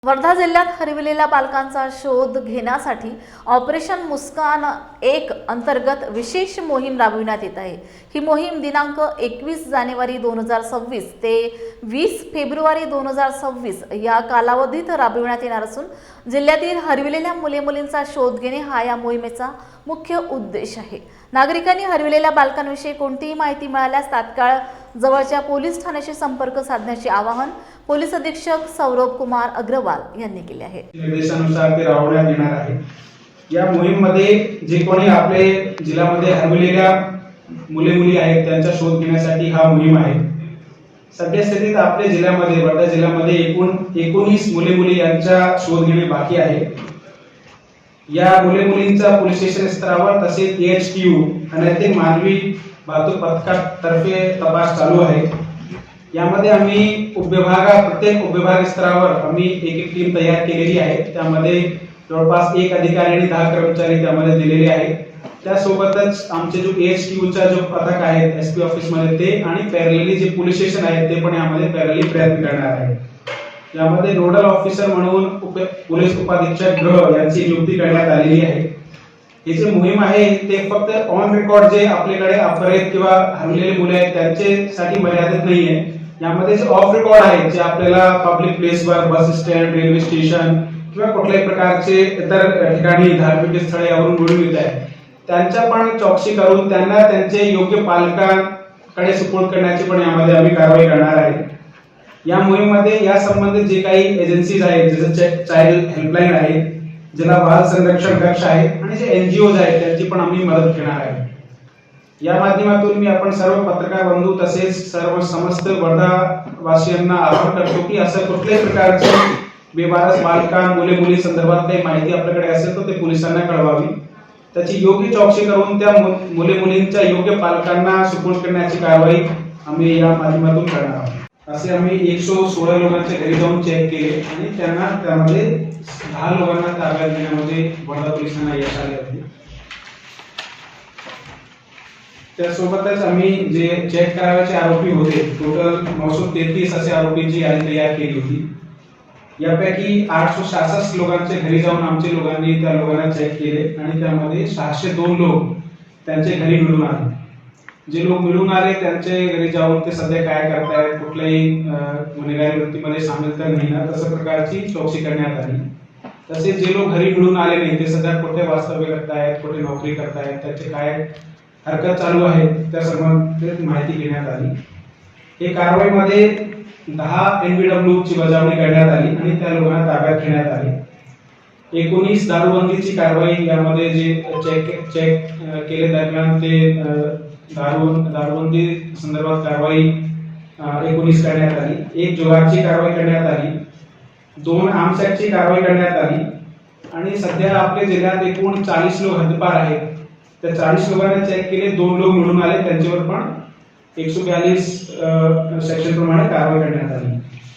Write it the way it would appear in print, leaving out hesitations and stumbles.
वर्धा जिल्ह्यात हरविलेल्या बालकांचा शोध घेण्यासाठी ऑपरेशन मुस्कान 1 अंतर्गत विशेष मोहीम राबविण्यात येत आहे। ही मोहीम दिनांक 21 जानेवारी 2026 ते 20 फेब्रुवारी 2026 या कालावधीत राबविण्यात येणार असून जिल्ह्यातील हरविलेल्या मुले-मुलींचा शोध घेणे हा या मोहिमेचा मुख्य उद्देश आहे। नागरिकांनी हरविलेल्या बालकांविषयी कोणतीही माहिती मिळाल्यास तात्काळ जवळच्या पोलीस ठाण्याशी संपर्क साधण्याचे आवाहन पोलीस अधीक्षक सौरभ कुमार अग्रवाल यांनी केले आहे। निर्देशानुसार ते राबवण्यात येणार आहे। या मोहीममध्ये जे कोणी आपले जिल्ह्यामध्ये हरवलेल्या मुले-मुली आहेत त्यांचा शोध घेण्यासाठी हा मोहीम आहे। सध्या स्थितीत आपल्या जिल्ह्यामध्ये वर्धा जिल्ह्यामध्ये एकूण 19 मुले-मुली यांचा शोध घेणे बाकी आहे। या मुले-मुलींचा पोलीस स्टेशन स्तरावर तसेच एएचटीयू अनैतिक मानवी वाहतूक पथकातर्फे तपास चालू आहे। यामध्ये आम्ही प्रत्येक उपविभाग स्तरावर आम्ही एक टीम तयार केलेली आहे। त्यामध्ये जवळपास 1 अधिकारी आणि 10 कर्मचारी त्यामध्ये दिलेले आहेत। त्यासोबतच आमचे जो एएचटीयूचा जो पथक आहे एसपी ऑफिस मध्ये ते आणि पॅरलली जे पोलीस स्टेशन आहे ते पण यामध्ये पॅरलली प्रयत्न करणार आहे। यामध्ये नोडल ऑफिसर म्हणून पोलीस उपाधीक्षक गृह यांची नियुक्ती करण्यात आलेली आहे। ही जी मोहीम आहे ते फक्त ऑन रेकॉर्ड जे आपल्याकडे अपहरित किंवा हरवलेले मुले आहेत त्यांच्यासाठी मर्यादित नाहीये। यामध्ये जे ऑफ रेकॉर्ड आहे जे आपल्याला पब्लिक प्लेसवर बस स्टँड रेल्वे स्टेशन किंवा कुठल्याही प्रकारचे इतर ठिकाणी धार्मिक स्थळे यावरून मिळून येत आहेत त्यांच्या पण चौकशी करून त्यांना त्यांचे योग्य पालकांकडे सुपूर्द करण्याची पण यामध्ये आम्ही कारवाई करणार आहे। या मोहिमेमध्ये या संबंधित जे काही एजन्सीज आहेत जसे चाइल्ड हेल्पलाईन आहे, जिल्हा बाल संरक्षण कक्ष आहे आणि जे एनजीओज आहेत त्यांची पण आम्ही मदत घेणार आहे। या माध्यमातून मी आपण सर्व पत्रकार बंधू तसेच सर्व समस्त वर्धा वासियांना आवाहन करतो की असं कुठल्याही प्रकारचे बेवारस बालकां मुले-मुली संदर्भात काही माहिती आपल्याकडे असेल तर ते पोलिसांना कळवावी। त्याची योग्य चौकशी करून त्या मुले-मुलींच्या योग्य पालकांना सुपूर्द करण्याची कारवाई आम्ही या माध्यमातून करणार आहोत। असे आम्ही 116 लोकांच्या घरी जाऊन चेक केले आणि त्यांना त्यामध्ये 10 लोकांना ताब्यात घेण्यामध्ये वर्धा पोलिसांना यश आले होते। त्यासोबतच आम्ही जे चेक करायचे आरोपी होते टोटल 933 असे आरोपींची यादी तयार केली होती। यापैकी 866 लोकांच्या घरी जाऊन आमच्या लोकांनी त्या लोकांना चेक केले आणि त्यामध्ये 602 लोक त्यांचे घरी मिळून आले। जे लोक मिळून आले त्यांचे घरी जाऊन ते सध्या काय करतायत कुठल्याही गुन्हेगारी वृत्तीमध्ये सामील तर नाही ना तशा प्रकारची चौकशी करण्यात आली। तसेच जे लोक घरी मिळून आले नाही ते सध्या कुठे वास्तव्य करतायत कुठे नोकरी करतायत त्याचे काय हरकत चालू आहे त्या संबंधित माहिती घेण्यात आली। हे कारवाईमध्ये 10 एनबीडब्ल्यू ची बजावणी करण्यात आली आणि त्या लोकांना ताब्यात घेण्यात आले। 19 दारूबंदीची कारवाई यामध्ये जे चेक केले दरम्यान ते दारूबंदी संदर्भात कारवाई 19 करण्यात आली। 1 जुगारची कारवाई करण्यात आली, 2 आर्म्स ऍक्टची कारवाई करण्यात आली आणि सध्या आपल्या जिल्ह्यात एकूण 40 लोक हद्दपार आहेत। त्या 40 लोकांना चेक केले, 2 लोक मिळून आले त्यांच्यावर पण 142 सेक्शन प्रमाणे कारवाई करण्यात आली।